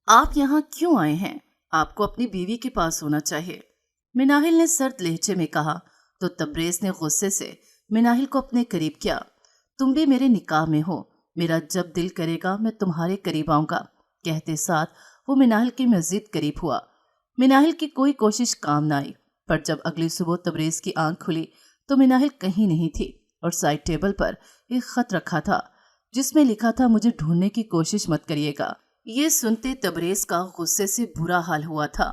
آپ یہاں کیوں آئے ہیں؟ آپ کو اپنی بیوی کے پاس ہونا چاہیے، مناہل نے سرد لہجے میں کہا تو تبریز نے غصے سے مناہل کو اپنے قریب کیا۔ تم بھی میرے نکاح میں ہو، میرا جب دل کرے گا میں تمہارے قریب آؤں گا، کہتے ساتھ وہ مناہل کے مزید قریب ہوا۔ مناہل کی کوئی کوشش کام نہ آئی، پر جب اگلی صبح تبریز کی آنکھ کھلی تو مناہل کہیں نہیں تھی اور سائڈ ٹیبل پر ایک خط رکھا تھا جس میں لکھا تھا مجھے ڈھونڈنے کی کوشش مت کریے گا۔ یہ سنتے تبریز کا غصے سے برا حال ہوا تھا۔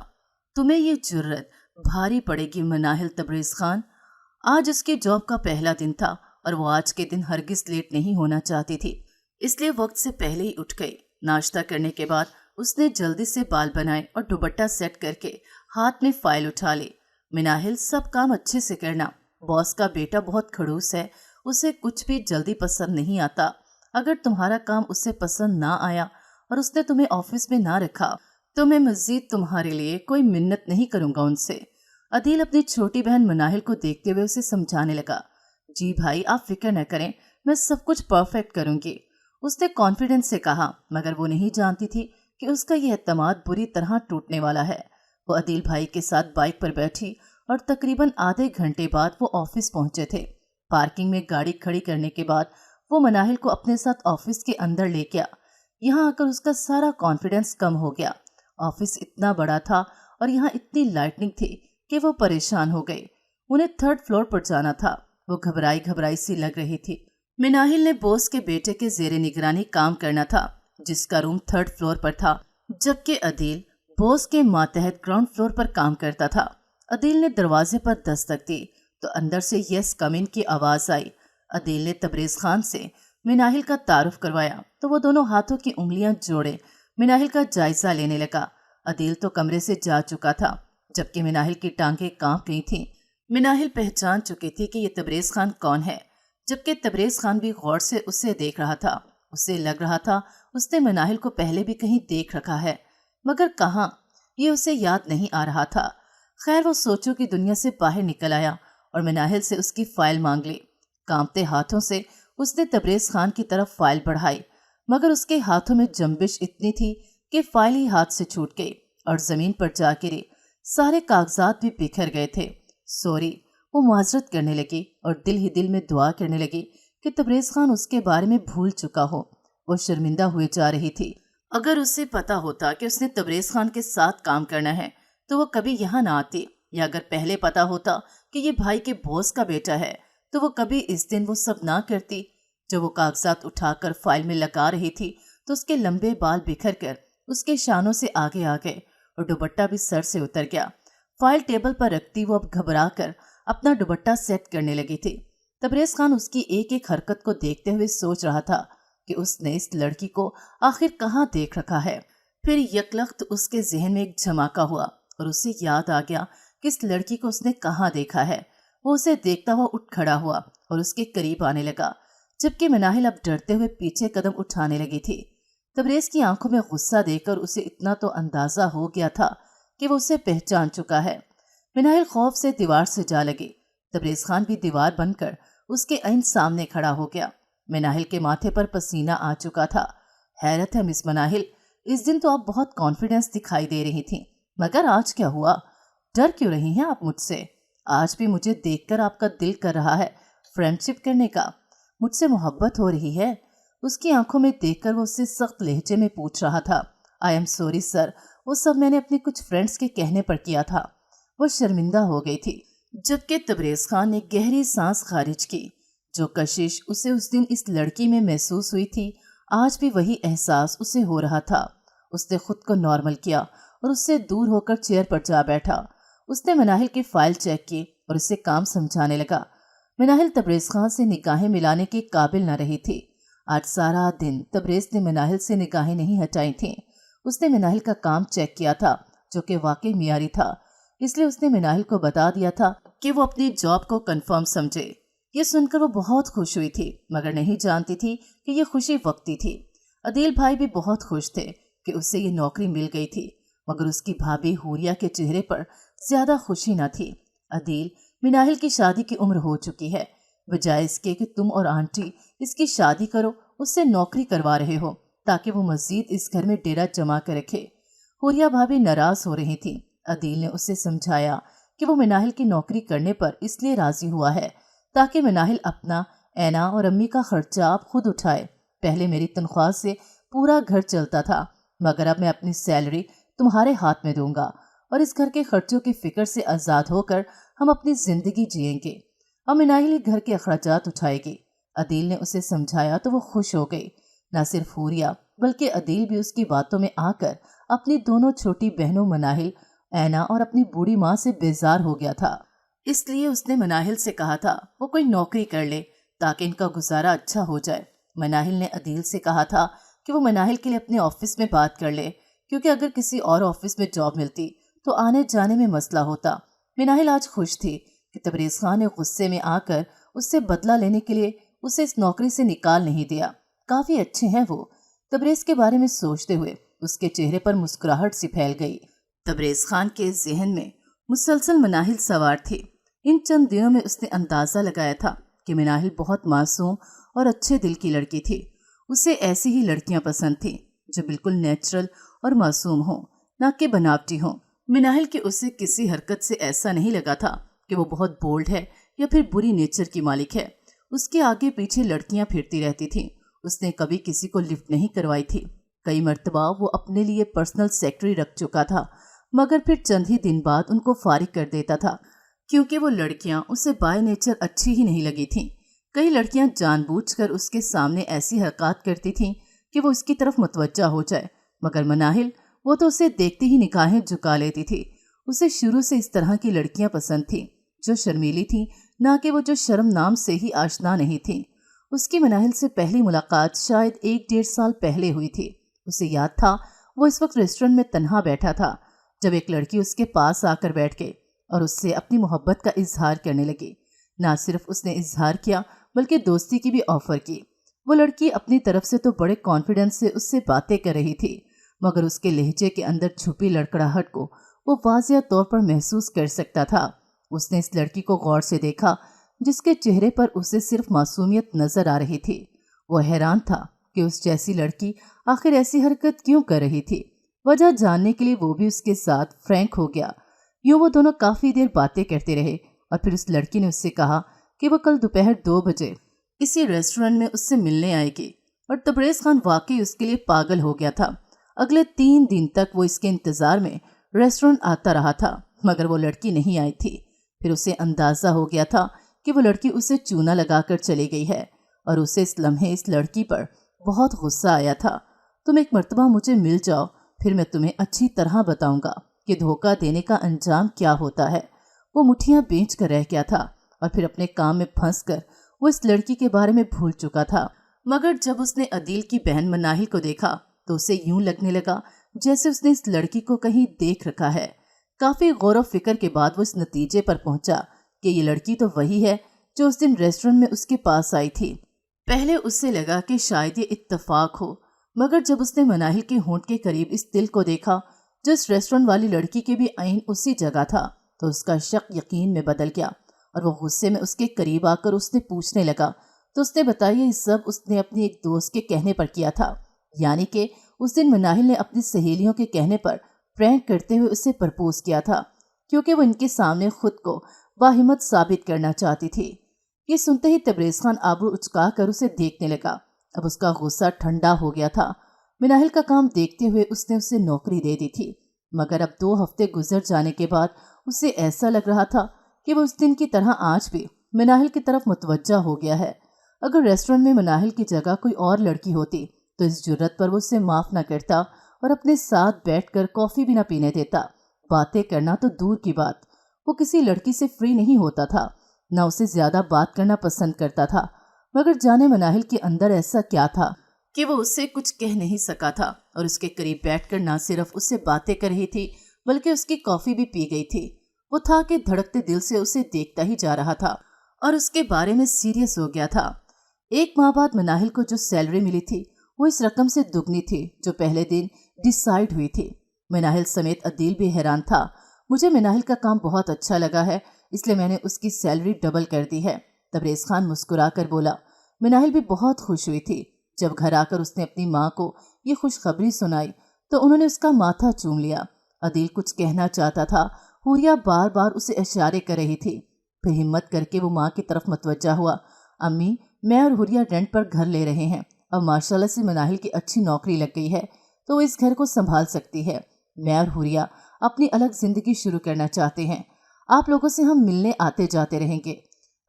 تمہیں یہ جرت بھاری پڑے گی مناہل تبریز خان۔ آج اس کے جاب کا پہلا دن تھا اور وہ آج کے دن ہرگز لیٹ نہیں ہونا چاہتی تھی، اس لیے وقت سے پہلے ہی اٹھ گئی۔ ناشتہ کرنے کے بعد اس نے جلدی سے بال بنائے اور دوپٹہ سیٹ کر کے ہاتھ میں فائل اٹھا لی۔ مناہل سب کام اچھے سے کرنا، باس کا بیٹا بہت کھڑوس ہے، اسے کچھ بھی جلدی پسند نہیں آتا۔ اگر تمہارا کام اسے پسند نہ آیا اور اس نے تمہیں آفس میں نہ رکھا تو میں مزید تمہارے لیے کوئی منت نہیں کروں گا ان سے۔ عدیل اپنی چھوٹی بہن مناہل کو دیکھتے ہوئے اسے سمجھانے لگا۔ جی بھائی آپ فکر نہ کریں، میں سب کچھ پرفیکٹ کروں گی، اس نے کانفیڈنس سے کہا، مگر وہ نہیں جانتی تھی کہ اس کا یہ اعتماد بری طرح ٹوٹنے والا ہے۔ وہ عدیل بھائی کے ساتھ بائک پر بیٹھی اور تقریباً آدھے گھنٹے بعد وہ آفس پہنچے تھے۔ پارکنگ میں گاڑی کھڑی کرنے کے بعد وہ مناہل کو اپنے ساتھ آفس کے اندر لے گیا۔ یہاں آ کر اس کا سارا کانفیڈنس کم ہو گیا۔ آفس اتنا بڑا تھا اور یہاں اتنی لائٹنگ تھی کہ وہ پریشان ہو گئی۔ انہیں 3rd فلور پر جانا تھا، وہ گھبرائی سی لگ رہی تھی۔ مناہل نے بوس کے بیٹے کے زیر نگرانی کام کرنا تھا جس کا روم 3rd فلور پر تھا، جبکہ عدیل بوس کے ماتحت گراؤنڈ فلور پر کام کرتا تھا۔ عدیل نے دروازے پر دستک دی تو اندر سے یس کم ان کی آواز آئی۔ عدیل نے تبریز خان سے مناہل کا تعارف کروایا تو وہ دونوں ہاتھوں کی انگلیاں جوڑے مناہل کا جائزہ لینے لگا۔ عدیل تو کمرے سے جا چکا تھا جبکہ مناہل کی ٹانگیں کانپ گئی تھیں۔ مناہل پہچان چکی تھی کہ یہ تبریز خان کون ہے، جبکہ تبریز خان بھی غور سے اسے دیکھ رہا تھا۔ اسے لگ رہا تھا اس نے مناہل کو پہلے بھی کہیں دیکھ رکھا ہے، مگر کہاں، یہ اسے یاد نہیں آ رہا تھا۔ خیر وہ سوچوں کی دنیا سے باہر نکل آیا اور مناہل سے اس کی فائل مانگ لی۔ کانپتے ہاتھوں سے اس نے تبریز خان کی طرف فائل بڑھائی، مگر اس کے ہاتھوں میں جنبش اتنی تھی کہ فائل ہی ہاتھ سے چھوٹ گئی اور زمین پر جا گری۔ سارے کاغذات بھی بکھر گئے تھے۔ سوری، وہ معذرت کرنے لگی اور دل ہی دل میں دعا کرنے لگی کہ تبریز خان اس کے بارے میں بھول چکا ہو۔ وہ شرمندہ ہوئے جا رہی تھی۔ اگر اسے پتا ہوتا کہ اس نے تبریز خان کے ساتھ کام کرنا ہے تو وہ کبھی یہاں نہ آتی، یا اگر پہلے پتا ہوتا کہ یہ بھائی کے بوس کا بیٹا ہے تو وہ کبھی اس دن وہ سب نہ کرتی۔ جب وہ کاغذات اٹھا کر فائل میں لگا رہی تھی تو اس کے لمبے بال بکھر کر اس کے شانوں سے آگے آ گئے اور دوپٹہ بھی سر سے اتر گیا۔ فائل ٹیبل پر رکھتی وہ اب گھبرا کر اپنا دوپٹہ سیٹ کرنے لگی تھی۔ تبریز خان اس کی ایک ایک حرکت کو دیکھتے ہوئے سوچ رہا تھا کہ اس نے اس لڑکی کو آخر کہاں دیکھ رکھا ہے۔ پھر یکلخت اس کے ذہن میں ایک جھماکا ہوا اور اسے یاد آ گیا کہ اس لڑکی کو اس نے کہاں دیکھا ہے۔ وہ اسے دیکھتا ہوا اٹھ کھڑا ہوا اور اس کے قریب آنے لگا، جبکہ مناہل اب ڈرتے ہوئے پیچھے قدم اٹھانے لگی تھی۔ تبریز کی آنکھوں میں غصہ دیکھ کر اسے اتنا تو اندازہ ہو گیا تھا کہ وہ اسے پہچان چکا ہے۔ مناہل خوف سے دیوار سے جا لگی۔ تبریز خان بھی دیوار بن کر اس کے عین سامنے کھڑا ہو گیا۔ مناہل کے ماتھے پر پسینہ آ چکا تھا۔ حیرت ہے مس مناہل، اس دن تو آپ بہت کانفیڈنس دکھائی دے رہی تھیں، مگر آج کیا ہوا؟ ڈر کیوں رہی ہیں آپ مجھ سے؟ آج بھی مجھے دیکھ کر آپ کا دل کر رہا ہے فرینڈ شپ کرنے کا، مجھ سے محبت ہو رہی ہے؟ اس کی آنکھوں میں دیکھ کر وہ اس سے سخت لہجے میں پوچھ رہا تھا۔ آئی ایم سوری سر، وہ سب میں نے اپنے کچھ فرینڈس کے کہنے پر کیا تھا۔ وہ شرمندہ ہو گئی تھی، جبکہ تبریز خان نے گہری سانس خارج کی۔ جو کشش اسے اس دن اس لڑکی میں محسوس ہوئی تھی، آج بھی وہی احساس اسے ہو رہا تھا۔ اس نے خود کو نارمل کیا اور اس سے دور ہو کر چیئر پر جا بیٹھا۔ اس نے مناہل کی فائل چیک کی اور اسے کام سمجھانے لگا۔ مناہل تبریز خان سے نگاہیں ملانے کے قابل نہ رہی تھی۔ آج سارا دن تبریز نے مناہل سے نگاہیں نہیں ہٹائی تھیں۔ اس نے مناہل کا کام چیک کیا تھا جو کہ واقعی معیاری تھا، اس لیے اس نے مناہل کو بتا دیا تھا کہ وہ اپنی جاب کو کنفرم سمجھے۔ یہ سن کر وہ بہت خوش ہوئی تھی، مگر نہیں جانتی تھی کہ یہ خوشی وقتی تھی۔ عدیل بھائی بھی بہت خوش تھے کہ اسے یہ نوکری مل گئی تھی، مگر اس کی بھابھی حوریہ کے چہرے پر زیادہ خوشی نہ تھی۔ عدیل، مناہل کی شادی کی عمر ہو چکی ہے، بجائے اس کے کہ تم اور آنٹی اس کی شادی کرو اس سے نوکری کروا رہے ہو تاکہ وہ مزید اس گھر میں ڈیرا جما کر رکھے۔ हुरिया भाभी नाराज हो रही थी। अदील ने उसे समझाया कि वो मिनाहिल की नौकरी करने पर इसलिए राजी हुआ है ताकि मिनाहिल अपना, ऐना और अम्मी का खर्चा आप खुद उठाए। पहले मेरी तनख्वाह से पूरा घर चलता था, मगर अब मैं अपनी सैलरी तुम्हारे हाथ में दूंगा और इस घर के खर्चों की फिक्र से आज़ाद होकर हम अपनी जिंदगी जिएंगे। अब मिनाहिल ही घर के अखराजात उठाएगी। अदील ने उसे समझाया तो वो खुश हो गई। न सिर्फ हुरिया बल्कि अदील भी उसकी बातों में आकर अपनी दोनों छोटी बहनों मनाहिल, ऐना और अपनी बूढ़ी माँ से बेजार हो गया था। इसलिए उसने मनाहिल से कहा था वो कोई नौकरी कर ले ताकि इनका गुजारा अच्छा हो जाए। मनाहिल ने अदील से कहा था कि वो मनाहिल के लिए अपने ऑफिस में बात कर ले, क्योंकि अगर किसी और ऑफिस में जॉब मिलती तो आने जाने में मसला होता। मिनाहिल आज खुश थी कि तबरेज़ खान ने गुस्से में आकर उससे बदला लेने के लिए उसे इस नौकरी से निकाल नहीं दिया। काफी अच्छे हैं वो। तबरेज़ के बारे में सोचते हुए उसके चेहरे पर मुस्कुराहट सी फैल गई। तबरेज़ खान के जहन में मुसलसल मनाहिल सवार थी। इन चंद दिनों में उसने अंदाजा लगाया था कि मिनाहिल बहुत मासूम और अच्छे दिल की लड़की थी। उसे ऐसी ही लड़कियां पसंद थी जो बिल्कुल नेचुरल और मासूम हों, न कि बनावटी हों। मिनाहिल की उसे किसी हरकत से ऐसा नहीं लगा था कि वो बहुत बोल्ड है या फिर बुरी नेचर की मालिक है। उसके आगे पीछे लड़कियां फिरती रहती थीं। उसने कभी किसी को लिफ्ट नहीं करवाई थी। कई मर्तबा वो अपने लिए पर्सनल सेक्रेटरी रख चुका था, मगर फिर चंद ही दिन बाद उनको फारिग कर देता था, क्योंकि वो लड़कियां उसे बाय नेचर अच्छी ही नहीं लगी थीं। कई लड़कियां जानबूझकर उसके सामने ऐसी हरकत करती थीं कि वो उसकी तरफ मुतवज्जा हो जाए, मगर मनाहिल वो तो उसे देखते ही निगाहें झुका लेती थी। उसे शुरू से इस तरह की लड़कियां पसंद थीं जो शर्मीली थीं, ना कि वो जो शर्म नाम से ही आशना नहीं थीं। उसकी मनाहिल से पहली मुलाकात शायद 1-1.5 साल पहले हुई थी। उसे याद था वो इस वक्त रेस्टोरेंट में तन्हा बैठा था जब एक लड़की उसके पास आकर बैठ गई और उससे अपनी मोहब्बत का इजहार करने लगी। ना सिर्फ उसने इजहार किया बल्कि दोस्ती की भी ऑफर की। वो लड़की अपनी तरफ से तो बड़े कॉन्फिडेंस से उससे बातें कर रही थी, मगर उसके लहजे के अंदर छुपी लड़खड़ाहट को वो वाज़िया तौर पर महसूस कर सकता था। उसने इस लड़की को गौर से देखा जिसके चेहरे पर उसे सिर्फ मासूमियत नजर आ रही थी। वो हैरान था कि उस जैसी लड़की आखिर ऐसी हरकत क्यों कर रही थी। वजह जानने के लिए वो भी उसके साथ फ्रैंक हो गया। यूँ वो दोनों काफ़ी देर बातें करते रहे और फिर उस लड़की ने उससे कहा कि वो कल दोपहर 2 बजे इसी रेस्टोरेंट में उससे मिलने आएगी। और तबरेज़ खान वाकई उसके लिए पागल हो गया था। अगले 3 दिन तक वो इसके इंतज़ार में रेस्टोरेंट आता रहा था, मगर वो लड़की नहीं आई थी। फिर उसे अंदाज़ा हो गया था कि वो लड़की उसे चूना लगाकर चली गई है और उसे इस लम्हे इस लड़की पर बहुत गुस्सा आया था। तुम एक मर्तबा मुझे मिल जाओ, फिर मैं तुम्हें अच्छी तरह बताऊंगा कि धोखा देने का अंजाम क्या होता है। वो मुट्ठियां बेच कर रह गया था और फिर अपने काम में फंसकर वो इस लड़की के बारे में भूल चुका था। मगर जब उसने अदील की बहन मनाहिल को देखा तो उसे यूं लगने लगा जैसे उसने इस लड़की को कहीं देख रखा है। काफी गौर व फिक्र के बाद वो इस नतीजे पर पहुंचा कि ये लड़की तो वही है जो उस दिन रेस्टोरेंट में उसके पास आई थी। पहले उसे लगा कि शायद ये इत्तेफाक हो, मगर जब उसने मनाहिल के होंठ के करीब इस दिल को देखा जो इस रेस्टोरेंट वाली लड़की के भी आईन उसी जगह था, तो उसका शक यकीन में बदल गया और वो गुस्से में उसके करीब आकर उसने पूछने लगा तो उसने बताया ये सब उसने अपनी एक दोस्त के कहने पर किया था। यानी कि उस दिन मनाहिल ने अपनी सहेलियों के कहने पर प्रैंक करते हुए उसे प्रपोज किया था, क्योंकि वो इनके सामने खुद को बाहिम्मत साबित करना चाहती थी। ये सुनते ही तबरेज़ खान आबरू उचका कर उसे देखने लगा। अब उसका गुस्सा ठंडा हो गया था। मिनाहिल का काम देखते हुए उसने उसे नौकरी दे दी थी, मगर अब 2 हफ्ते गुजर जाने के बाद उसे ऐसा लग रहा था कि वो उस दिन की तरह आज भी मिनाहिल की तरफ मुतवज्जा हो गया है। अगर रेस्टोरेंट में मिनाहिल की जगह कोई और लड़की होती तो इस जुर्रत पर वो उसे माफ़ न करता और अपने साथ बैठकर कॉफ़ी भी न पीने देता। बातें करना तो दूर की बात, वो किसी लड़की से फ्री नहीं होता था, न उसे ज़्यादा बात करना पसंद करता था। मगर जाने मनाहिल के अंदर ऐसा क्या था कि वो उससे कुछ कह नहीं सका था और उसके करीब बैठकर ना सिर्फ उससे बातें कर रही थी बल्कि उसकी कॉफ़ी भी पी गई थी। वो था कि धड़कते दिल से उसे देखता ही जा रहा था और उसके बारे में सीरियस हो गया था। 1 माह बाद मनाहिल को जो सैलरी मिली थी वो इस रकम से दुगनी थी जो पहले दिन डिसाइड हुई थी। मिनाहिल समेत अदील भी हैरान था। मुझे मिनाहिल का काम बहुत अच्छा लगा है, इसलिए मैंने उसकी सैलरी डबल कर दी है, तबरेज़ खान मुस्कुरा कर बोला। मिनाहिल भी बहुत खुश हुई थी। जब घर आकर उसने अपनी माँ को ये खुशखबरी सुनाई तो उन्होंने उसका माथा चूम लिया। अदील कुछ कहना चाहता था, हुरिया बार बार उसे इशारे कर रही थी। फिर हिम्मत करके वो माँ की तरफ मतवज्जा हुआ। अम्मी, मैं और हुरिया रेंट पर घर ले रहे हैं। अब माशाल्लाह से मनाहिल की अच्छी नौकरी लग गई है तो वो इस घर को संभाल सकती है। मैं और हुरिया अपनी अलग जिंदगी शुरू करना चाहते हैं। आप लोगों से हम मिलने आते जाते रहेंगे।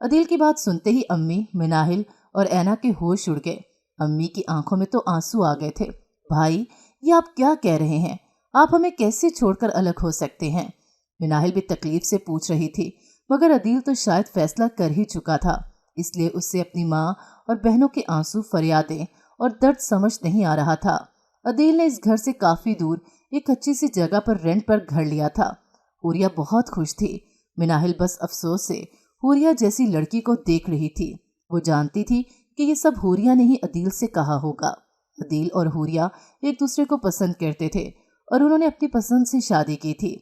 अदील की बात सुनते ही अम्मी, मिनाहिल और ऐना के होश उड़ गए। अम्मी की आंखों में तो आंसू आ गए थे। भाई, ये आप क्या कह रहे हैं? आप हमें कैसे छोड़कर अलग हो सकते हैं? मिनाहिल भी तकलीफ से पूछ रही थी, मगर अदील तो शायद फैसला कर ही चुका था, इसलिए उससे अपनी माँ और बहनों के आंसू, फरियादें और दर्द समझ नहीं आ रहा था। अदील ने इस घर से काफी दूर एक अच्छी सी जगह पर रेंट पर घर लिया था। हुरिया बहुत खुश थी। मिनाहिल बस अफसोस से हुरिया जैसी लड़की को देख रही थी। वो जानती थी कि ये सब हुरिया ने ही अदील से कहा होगा। अदील और हुरिया एक दूसरे को पसंद करते थे और उन्होंने अपनी पसंद से शादी की थी।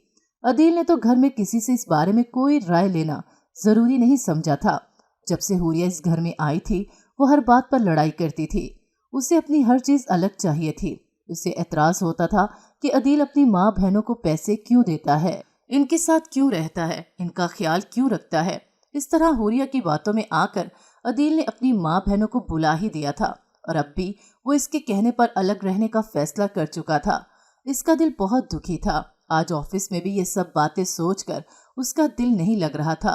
अदील ने तो घर में किसी से इस बारे में कोई राय लेना जरूरी नहीं समझा था। जब से हुरिया इस घर में आई थी वो हर बात पर लड़ाई करती थी। उसे अपनी हर चीज अलग चाहिए थी। उसे एतराज होता था कि अदील अपनी माँ बहनों को पैसे क्यों देता है, इनके साथ क्यों रहता है, इनका ख्याल क्यों रखता है। इस तरह हुरिया की बातों में आकर अदील ने अपनी माँ बहनों को बुला ही दिया था और अब भी वो इसके कहने पर अलग रहने का फैसला कर चुका था। इसका दिल बहुत दुखी था। आज ऑफिस में भी ये सब बातें सोचकर उसका दिल नहीं लग रहा था।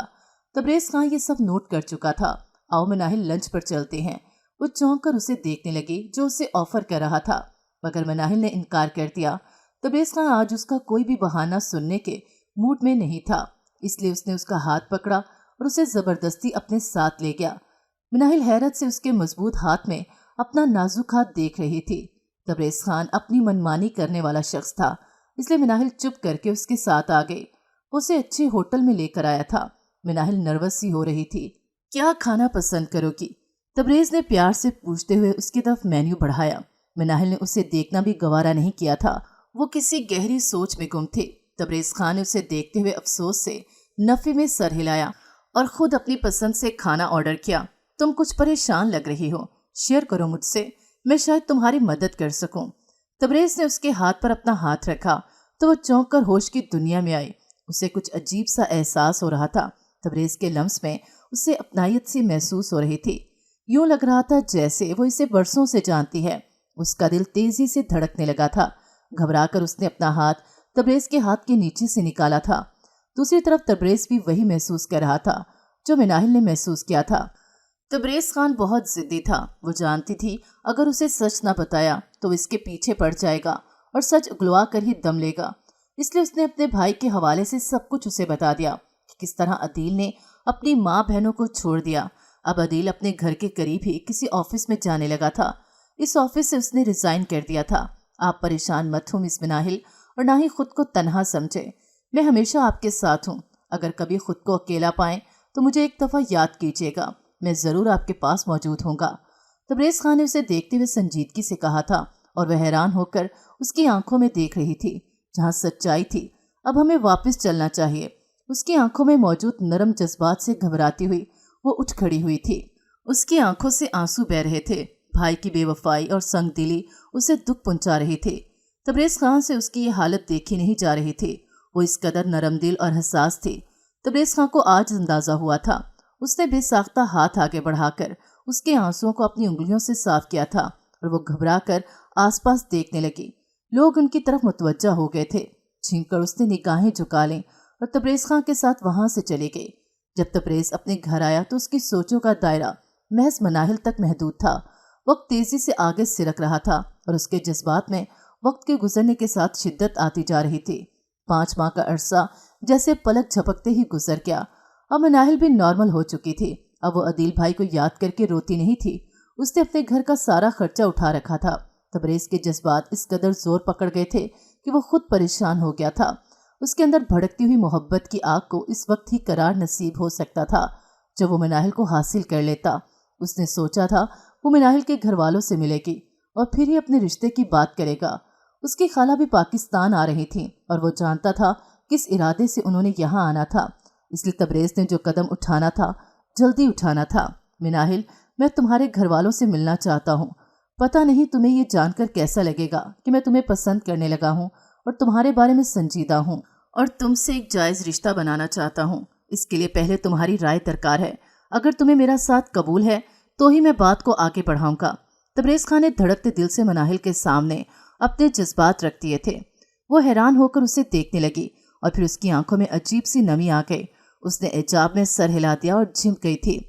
तबरेज खान ये सब नोट कर चुका था। आओ मनाहिल, लंच पर चलते हैं। वो चौंक कर उसे देखने लगी जो उसे ऑफर कर रहा था, मगर मनाहिल ने इनकार कर दिया। तबरेज खान आज उसका कोई भी बहाना सुनने के मूड में नहीं था, इसलिए उसने उसका हाथ पकड़ा और उसे जबरदस्ती अपने साथ ले गया। मनाहिल हैरत से उसके मजबूत हाथ में अपना नाजुक हाथ देख रही थी। तबरेज खान अपनी मनमानी करने वाला शख्स था, इसलिए मिनाहिल चुप करके उसके साथ आ गई। उसे अच्छे होटल में लेकर आया था। मिनाहिल नर्वस सी हो रही थी। क्या खाना पसंद करोगी? तबरेज ने प्यार से पूछते हुए उसकी तरफ मेन्यू बढ़ाया। मिनाहिल ने उसे देखना भी गवारा नहीं किया था। वो किसी गहरी सोच में गुम थी। तबरेज खान ने उसे देखते हुए अफसोस से नफे में सर हिलाया और खुद अपनी पसंद से खाना ऑर्डर किया। तुम कुछ परेशान लग रही हो, शेयर करो मुझसे, मैं शायद तुम्हारी मदद कर सकूं। तबरेज ने उसके हाथ पर अपना हाथ रखा तो वो चौंक कर होश की दुनिया में आई। उसे कुछ अजीब सा एहसास हो रहा था। तबरेज के लम्स में उसे अपनायत सी महसूस हो रही थी। यूं लग रहा था जैसे वो इसे बरसों से जानती है। उसका दिल तेजी से धड़कने लगा था। घबराकर उसने अपना हाथ तबरेज के हाथ के नीचे से निकाला था। दूसरी तरफ तबरेज भी वही महसूस कर रहा था जो मिनाहिल ने महसूस किया था। तबरेज खान बहुत जिद्दी था। वो जानती थी अगर उसे सच ना बताया तो इसके पीछे पड़ जाएगा और सच उगलवा कर ही दम लेगा। इसलिए उसने अपने भाई के हवाले से सब कुछ उसे बता दिया कि किस तरह अदील ने अपनी माँ बहनों को छोड़ दिया। अब अदील अपने घर के करीब ही किसी ऑफिस में जाने लगा था। इस ऑफिस से उसने रिजाइन कर दिया था। आप परेशान मत हो मिस मिनाहिल, और ना ही खुद को तन्हा समझे। मैं हमेशा आपके साथ हूँ। अगर कभी खुद को अकेला पाएं तो मुझे एक दफ़ा याद कीजिएगा, मैं ज़रूर आपके पास मौजूद होऊंगा। तबरेज खान ने उसे देखते हुए संजीदगी से कहा था और वह हैरान होकर उसकी आंखों में देख रही थी जहाँ सच्चाई थी। अब हमें वापस चलना चाहिए। उसकी आंखों में मौजूद नरम जज्बात से घबराती हुई वो उठ खड़ी हुई थी। उसकी आंखों से आंसू बह रहे थे। भाई की बेवफाई और संगदिली उसे दुख पहुंचा रही थी। तबरेज खान से उसकी ये हालत देखी नहीं जा रही थी। वो इस कदर नरम दिल और हसास थी। तबरेज खान को आज अंदाजा हुआ था। उसने बेसाख्ता हाथ आगे बढ़ाकर उसके आंसुओं को अपनी उंगलियों से साफ किया था और वो घबरा कर आसपास देखने लगी। लोग उनकी तरफ मुतवज्जा हो गए थे। छींककर उसने निगाहें झुका लीं और तबरेज खान के साथ वहां से चली गई। जब तबरेज अपने घर आया तो उसकी सोचों का दायरा महज मनाहिल तक महदूद था। वक्त तेजी से आगे सिरक रहा था और उसके जज्बात में वक्त के गुजरने के साथ शिद्दत आती जा रही थी। 5 माह का अरसा जैसे पलक झपकते ही गुजर गया। अब मनाहिल भी नॉर्मल हो चुकी थी। अब वो अदील भाई को याद करके रोती नहीं थी। उसने अपने घर का सारा खर्चा उठा रखा था। तबरेज के जज्बात इस कदर जोर पकड़ गए थे कि वो खुद परेशान हो गया था। उसके अंदर भड़कती हुई मोहब्बत की आग को इस वक्त ही करार नसीब हो सकता था जब वो मनाहिल को हासिल कर लेता। उसने सोचा था वो मनाहिल के घर वालों से मिलेगी और फिर ही अपने रिश्ते की बात करेगा। उसकी खाला भी पाकिस्तान आ रही थी और वो जानता था किस इरादे से उन्होंने यहाँ आना था। इसलिए तबरेज ने जो कदम उठाना था जल्दी उठाना था। मिनाहिल, मैं तुम्हारे घर वालों से मिलना चाहता हूँ। पता नहीं तुम्हें ये जानकर कैसा लगेगा कि मैं तुम्हें पसंद करने लगा हूँ और तुम्हारे बारे में संजीदा हूँ और तुमसे एक जायज़ रिश्ता बनाना चाहता हूँ। इसके लिए पहले तुम्हारी राय दरकार है। अगर तुम्हें मेरा साथ कबूल है तो ही मैं बात को आगे बढ़ाऊंगा। तबरेज़ खान ने धड़कते दिल से मनाहिल के सामने अपने जज्बात रख दिए थे। वो हैरान होकर उसे देखने लगी और फिर उसकी आंखों में अजीब सी नमी आ गई। उसने एजाब में सर हिला दिया और झिम गई थी।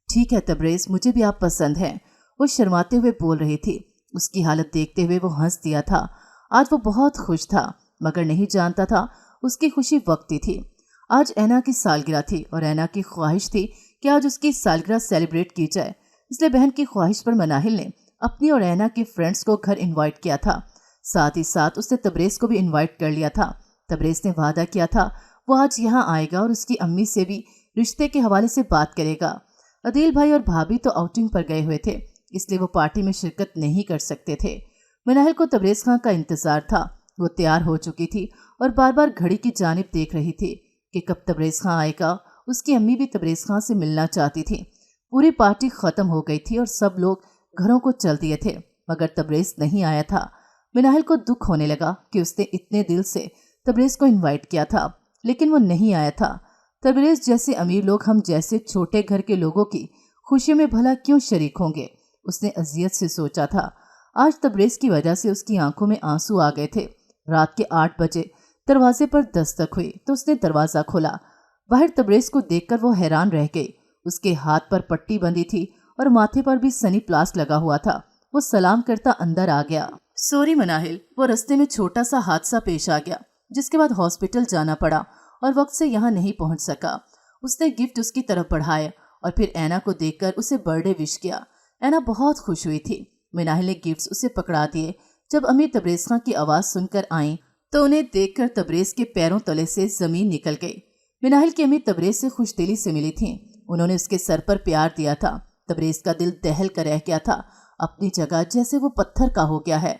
ठीक है तबरेज़, मुझे भी आप पसंद हैं, वो शर्माते हुए बोल रही थी। उसकी हालत देखते हुए वो हंस दिया था। आज वो बहुत खुश था, मगर नहीं जानता था उसकी खुशी वक्ती थी। आज ऐना की सालगिरह थी और ऐना की ख्वाहिश थी कि आज उसकी सालगिरह सेलिब्रेट की जाए। इसलिए बहन की ख्वाहिश पर मनाहिल ने अपनी और ऐना के फ्रेंड्स को घर इनवाइट किया था। साथ ही साथ उसने तबरेज़ को भी इनवाइट कर लिया था। तबरेज़ ने वादा किया था वो आज यहाँ आएगा और उसकी अम्मी से भी रिश्ते के हवाले से बात करेगा। अदील भाई और भाभी तो आउटिंग पर गए हुए थे, इसलिए वो पार्टी में शिरकत नहीं कर सकते थे। मनाहिल को तबरेज़ खान का इंतज़ार था। वो तैयार हो चुकी थी और बार बार घड़ी की जानिब देख रही थी कि कब तबरेज़ खान आएगा। उसकी अम्मी भी तबरेज़ खान से मिलना चाहती थी। पूरी पार्टी ख़त्म हो गई थी और सब लोग घरों को चल दिए थे, मगर तबरेज़ नहीं आया था। मनाहिल को दुख होने लगा कि उसने इतने दिल से तबरेज़ को इनवाइट किया था, लेकिन वो नहीं आया था। तबरेज़ जैसे अमीर लोग हम जैसे छोटे घर के लोगों की खुशी में भला क्यों शरीक होंगे, उसने अजियत से सोचा था। आज तबरेज़ की वजह से उसकी आंखों में आंसू आ गए थे। रात के 8 बजे दरवाजे पर दस्तक हुई तो उसने दरवाज़ा खोला। बाहर तबरेज़ को देखकर वो हैरान रह गई। उसके हाथ पर पट्टी बंधी थी और माथे पर भी सनी प्लास्ट लगा हुआ था। वो सलाम करता अंदर आ गया। सॉरी मनाहिल, वो रास्ते में छोटा सा हादसा पेश आ गया, जिसके बाद हॉस्पिटल जाना पड़ा और वक्त से यहाँ नहीं पहुँच सका। उसने गिफ्ट उसकी तरफ बढ़ाए और फिर ऐना को देखकर उसे बर्थडे विश किया। ऐना बहुत खुश हुई थी। मनाहिल ने गिफ्ट्स उसे पकड़ा दिए। जब अम्मी तबरेज़ खान की आवाज़ सुनकर आई तो उन्हें देखकर तबरेज़ के पैरों तले से ज़मीन निकल गई। मनाहिल की अम्मी तबरेज़ से खुशदिली से मिली थी। उन्होंने उसके सर पर प्यार दिया था। तबरेज़ का दिल दहल कर रह गया था अपनी जगह, जैसे वो पत्थर का हो गया है।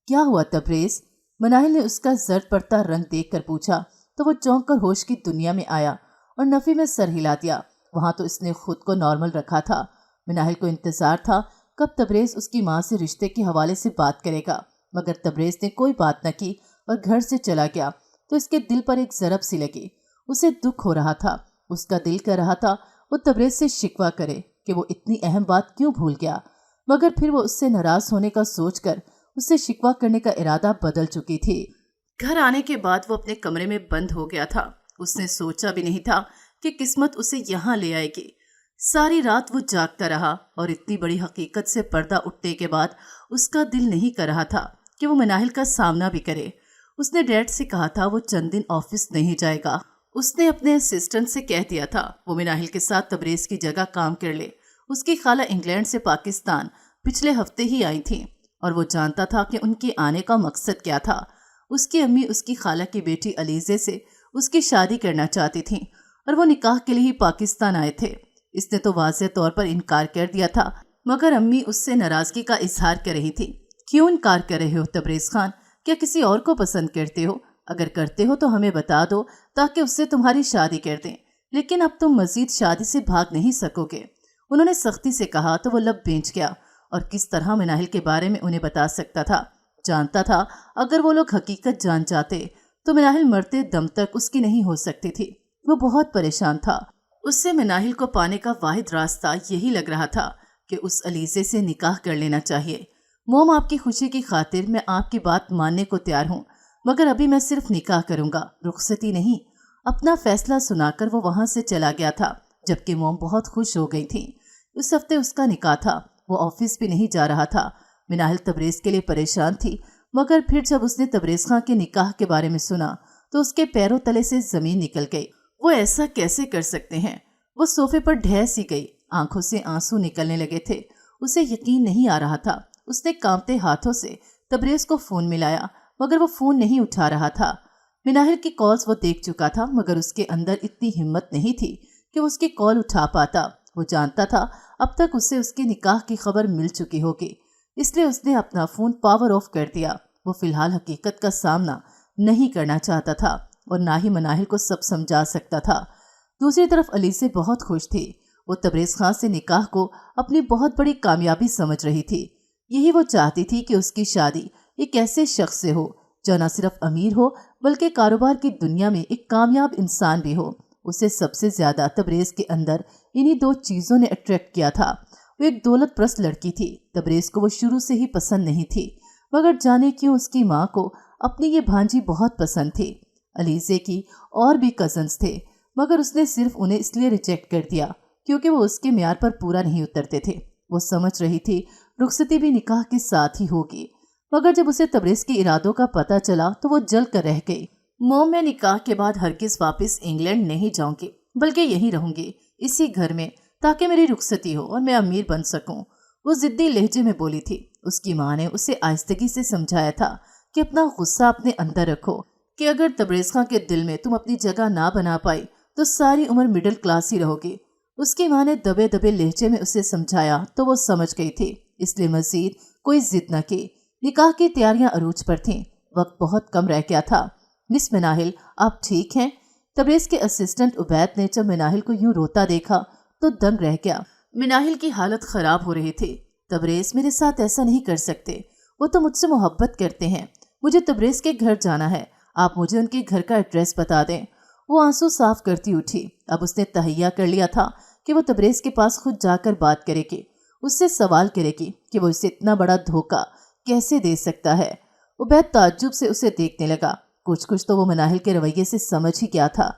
क्या हुआ तबरेज़? मनाहिल ने उसका जर्द पड़ता रंग देखकर पूछा तो वो चौंक कर होश की दुनिया में आया और नफ़ी में सर हिला दिया। वहाँ तो इसने खुद को नॉर्मल रखा था। मनाहिल को इंतज़ार था कब तबरेज़ उसकी माँ से रिश्ते के हवाले से बात करेगा, मगर तबरेज़ ने कोई बात न की और घर से चला गया तो इसके दिल पर एक ज़रब सी लगी। उसे दुख हो रहा था। उसका दिल कह रहा था वो तबरेज़ से शिकवा करे कि वो इतनी अहम बात क्यों भूल गया, मगर फिर वो उससे नाराज़ होने का सोचकर उससे शिकवा करने का इरादा बदल चुकी थी। घर आने के बाद वो अपने कमरे में बंद हो गया था। उसने सोचा भी नहीं था कि किस्मत उसे यहाँ ले आएगी। सारी रात वो जागता रहा और इतनी बड़ी हकीकत से पर्दा उठने के बाद उसका दिल नहीं कर रहा था कि वो मनाहिल का सामना भी करे। उसने डैड से कहा था वो चंद दिन ऑफिस नहीं जाएगा। उसने अपने असिस्टेंट से कह दिया था वो मनाहिल के साथ तबरेज़ की जगह काम कर ले। उसकी खाला इंग्लैंड से पाकिस्तान पिछले हफ्ते ही आई थी और वो जानता था कि उनके आने का मकसद क्या था। उसकी अम्मी उसकी खाला की बेटी अलीज़े से उसकी शादी करना चाहती थी और वो निकाह के लिए ही पाकिस्तान आए थे। इसने तो वाज़ेह तौर पर इनकार कर दिया था, मगर अम्मी उससे नाराज़गी का इजहार कर रही थी। क्यों इनकार कर रहे हो तबरेज़ खान? क्या किसी और को पसंद करते हो? अगर करते हो तो हमें बता दो ताकि उससे तुम्हारी शादी कर दें, लेकिन अब तुम मज़ीद शादी से भाग नहीं सकोगे। उन्होंने सख्ती से कहा तो वो लब बेंच गया और किस तरह मनाहिल के बारे में उन्हें बता सकता था। जानता था अगर वो लोग हकीकत जान जाते तो मनाहिल मरते दम तक उसकी नहीं हो सकती थी। वो बहुत परेशान था। उससे मनाहिल को पाने का वाहिद रास्ता यही लग रहा था कि उस अलीज़े से निकाह कर लेना चाहिए। मोम, आपकी खुशी की खातिर मैं आपकी बात मानने को तैयार हूँ, मगर अभी मैं सिर्फ निकाह करूँगा, रुखसती नहीं। अपना फैसला सुनाकर वो वहाँ से चला गया था, जबकि मोम बहुत खुश हो गई थी। उस हफ्ते उसका निकाह था। वो ऑफिस भी नहीं जा रहा था। मनाहिल तबरेज़ के लिए परेशान थी, मगर फिर जब उसने तबरेज़ खां के निकाह के बारे में सुना तो उसके पैरों तले से ज़मीन निकल गई। वो ऐसा कैसे कर सकते हैं? वो सोफे पर ढह सी गई। आंखों से आंसू निकलने लगे थे। उसे यकीन नहीं आ रहा था। उसने कांपते हाथों से तबरेज़ को फ़ोन मिलाया, मगर वो फ़ोन नहीं उठा रहा था। मनाहिल की कॉल्स वो देख चुका था, मगर उसके अंदर इतनी हिम्मत नहीं थी कि वो उसकी कॉल उठा पाता। वो जानता था अब तक उसे उसके निकाह की खबर मिल चुकी होगी, इसलिए उसने अपना फ़ोन पावर ऑफ कर दिया। वो फ़िलहाल हकीकत का सामना नहीं करना चाहता था और ना ही मनाहिल को सब समझा सकता था। दूसरी तरफ अलीज़े बहुत खुश थी। वो तबरेज़ खां से निकाह को अपनी बहुत बड़ी कामयाबी समझ रही थी। यही वो चाहती थी कि उसकी शादी एक ऐसे शख्स से हो जो न सिर्फ अमीर हो बल्कि कारोबार की दुनिया में एक कामयाब इंसान भी हो। उसे सबसे ज्यादा तबरेज़ के अंदर इन्हीं दो चीजों ने अट्रैक्ट किया था। वो एक दौलत परस्त लड़की थी। तबरेज़ को वो शुरू से ही पसंद नहीं थी, मगर जाने क्यों उसकी माँ को अपनी ये भांजी बहुत पसंद थी। अलीज़े की और भी कजन्स थे, मगर उसने सिर्फ उन्हें इसलिए रिजेक्ट कर दिया क्योंकि वो उसके म्यार पर पूरा नहीं उतरते थे। वो समझ रही थी रुखसती भी निकाह के साथ ही होगी, मगर जब उसे तबरेज़ के इरादों का पता चला तो वो जल कर रह गई। मोम, मैं निकाह के बाद हरगिज़ वापस इंग्लैंड नहीं जाऊंगी, बल्कि यहीं रहूंगी इसी घर में, ताकि मेरी रुखसती हो और मैं अमीर बन सकूं। वो जिद्दी लहजे में बोली थी। उसकी माँ ने उसे आहिस्तगी से समझाया था कि अपना गुस्सा अपने अंदर रखो, कि अगर तबरेज़ खां के दिल में तुम अपनी जगह ना बना पाई तो सारी उम्र मिडिल क्लास ही रहोगी। उसकी माँ ने दबे दबे लहजे में उसे समझाया तो वो समझ गई थी, इसलिए मजीद कोई जिद न की। निकाह की तैयारियां अरूज पर थीं। वक्त बहुत कम रह गया था। मिस मिनाहिल, आप ठीक हैं? तबरेज़ के असिस्टेंट उबैद ने जब मिनाहिल को यूं रोता देखा तो दंग रह गया। मिनाहिल की हालत खराब हो रही थी। तबरेज़, मेरे साथ ऐसा नहीं कर सकते, वो तो मुझसे मोहब्बत करते हैं। मुझे तबरेज़ के घर जाना है, आप मुझे उनके घर का एड्रेस बता दें। वो आंसू साफ करती उठी। अब उसने तहैया कर लिया था कि वो तबरेज़ के पास खुद जाकर बात करेगी, उससे सवाल करेगी कि वो इसे इतना बड़ा धोखा कैसे दे सकता है। उबैद ताज्जुब से उसे देखने लगा। कुछ तो वो मनाहिल के रवैये से समझ ही गया था।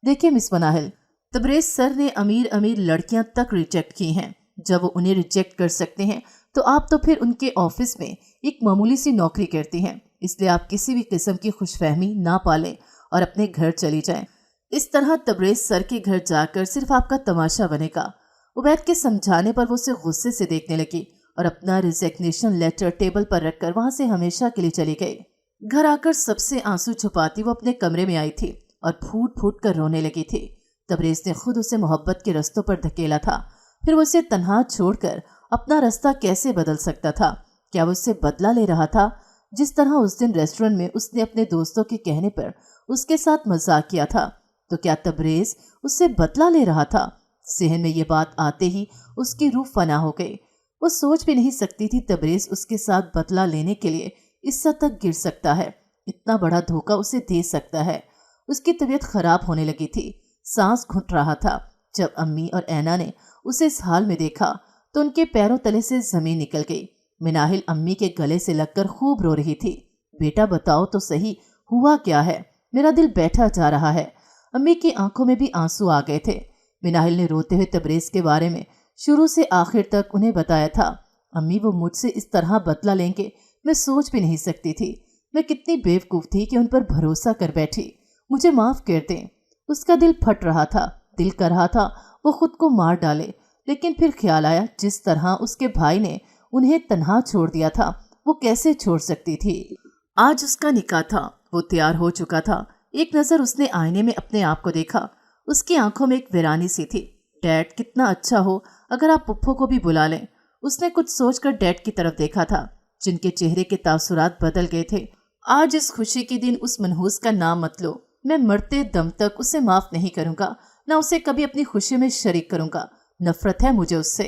देखिए मिस मनाहिल, तबरेज़ सर ने अमीर अमीर लड़कियां तक रिजेक्ट की हैं। जब वो उन्हें रिजेक्ट कर सकते हैं तो आप तो फिर उनके ऑफिस में एक मामूली सी नौकरी करती हैं, इसलिए आप किसी भी किस्म की खुशफहमी ना पालें और अपने घर चली जाएं। इस तरह तबरेज़ सर के घर जाकर सिर्फ आपका तमाशा बनेगा। उबैद के समझाने पर वो उसे गुस्से से देखने लगी और अपना रिजिग्नेशन लेटर टेबल पर रखकर वहां से हमेशा के लिए चली गई। घर आकर सबसे आंसू छुपाती वो अपने कमरे में आई थी और फूट फूट कर रोने लगी थी। तबरेज़ ने खुद उसे मोहब्बत के रस्तों पर धकेला था, फिर वो उसे तन्हा छोड़कर अपना रास्ता कैसे बदल सकता था? क्या वो उससे बदला ले रहा था? जिस तरह उस दिन रेस्टोरेंट में उसने अपने दोस्तों के कहने पर उसके साथ मजाक किया था, तो क्या तबरेज़ उससे बदला ले रहा था? ज़हन में ये बात आते ही उसकी रूह फना हो गई। वो सोच भी नहीं सकती थी तबरेज़ उसके साथ बदला लेने के लिए इस हद तक गिर सकता है, इतना बड़ा धोखा उसे दे सकता है। उसकी तबीयत खराब होने लगी थी, सांस घुट रहा था। जब अम्मी और ऐना ने उसे इस हाल में देखा तो उनके पैरों तले से जमीन निकल गई। मिनाहिल अम्मी के गले से लगकर खूब रो रही थी। बेटा बताओ तो सही, हुआ क्या है? मेरा दिल बैठा जा रहा है। अम्मी की आंखों में भी आंसू आ गए थे। मिनाहिल ने रोते हुए तबरेज़ के बारे में शुरू से आखिर तक उन्हें बताया था। अम्मी, वो मुझसे इस तरह बदला लेंगे मैं सोच भी नहीं सकती थी। मैं कितनी बेवकूफ़ थी कि उन पर भरोसा कर बैठी। मुझे माफ़ कर दें। उसका दिल फट रहा था, दिल कर रहा था वो खुद को मार डाले, लेकिन फिर ख्याल आया जिस तरह उसके भाई ने उन्हें तन्हा छोड़ दिया था वो कैसे छोड़ सकती थी। आज उसका निकाह था, वो तैयार हो चुका था। एक नज़र उसने आईने में अपने आप को देखा। उसकी आंखों में एक वीरानी सी थी। डैड, कितना अच्छा हो अगर आप पुप्पो को भी बुला लें। उसने कुछ सोचकर डैड की तरफ देखा था, जिनके चेहरे के तासुरात बदल गए थे। आज इस खुशी के दिन उस मनहूस का नाम मत लो। मैं मरते दम तक उसे माफ़ नहीं करूँगा, ना उसे कभी अपनी खुशी में शरीक करूँगा। नफरत है मुझे उससे।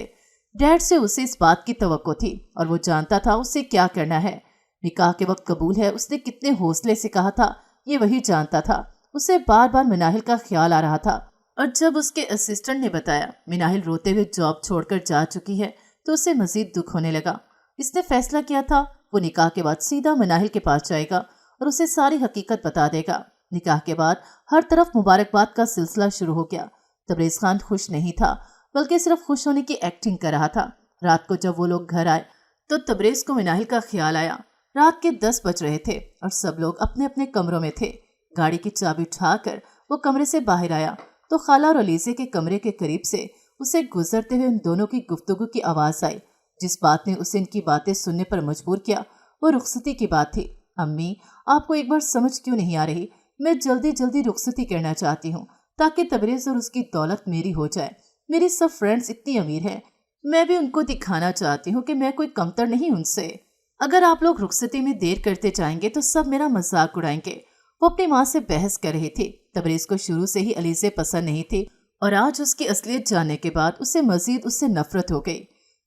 डैड से उसे इस बात की तवक्को थी और वो जानता था उसे क्या करना है। निकाह के वक्त कबूल है उसने कितने हौसले से कहा था, ये वही जानता था। उसे बार बार मिनाहिल का ख्याल आ रहा था, और जब उसके असिस्टेंट ने बताया मिनाहिल रोते हुए जॉब छोड़कर जा चुकी है तो उसे मजीद दुख होने लगा। इसने फैसला किया था वो निकाह के बाद सीधा मिनाहिल के पास जाएगा और उसे सारी हकीकत बता देगा। निकाह के बाद हर तरफ मुबारकबाद का सिलसिला शुरू हो गया। तबरेज़ खान खुश नहीं था, बल्कि सिर्फ खुश होने की एक्टिंग कर रहा था। रात को जब वो लोग घर आए तो तबरेज़ को मिनाहिल का ख्याल आया। रात के 10 बज रहे थे और सब लोग अपने अपने कमरों में थे। गाड़ी की चाबी उठाकर वो कमरे से बाहर आया तो खाला और अलीज़े के कमरे के करीब से उसे गुजरते हुए उन दोनों की गुफ्तगू की आवाज़ आई। जिस बात ने उसे इनकी बातें सुनने पर मजबूर किया वो रुखसती की बात थी। अम्मी, आपको एक बार समझ क्यों नहीं आ रही? मैं जल्दी जल्दी रुखसती करना चाहती हूँ ताकि तबरेज़ और उसकी दौलत मेरी हो जाए। मेरी सब फ्रेंड्स इतनी अमीर हैं, मैं भी उनको दिखाना चाहती हूँ कि मैं कोई कमतर नहीं उनसे। अगर आप लोग रुखसती में देर करते जाएंगे तो सब मेरा मजाक उड़ाएंगे। वो अपनी माँ से बहस कर रही थी। तबरेज़ को शुरू से ही अलीज़े पसंद नहीं थी और आज उसकी असलियत जानने के बाद उसे मजीद उससे नफरत हो गई।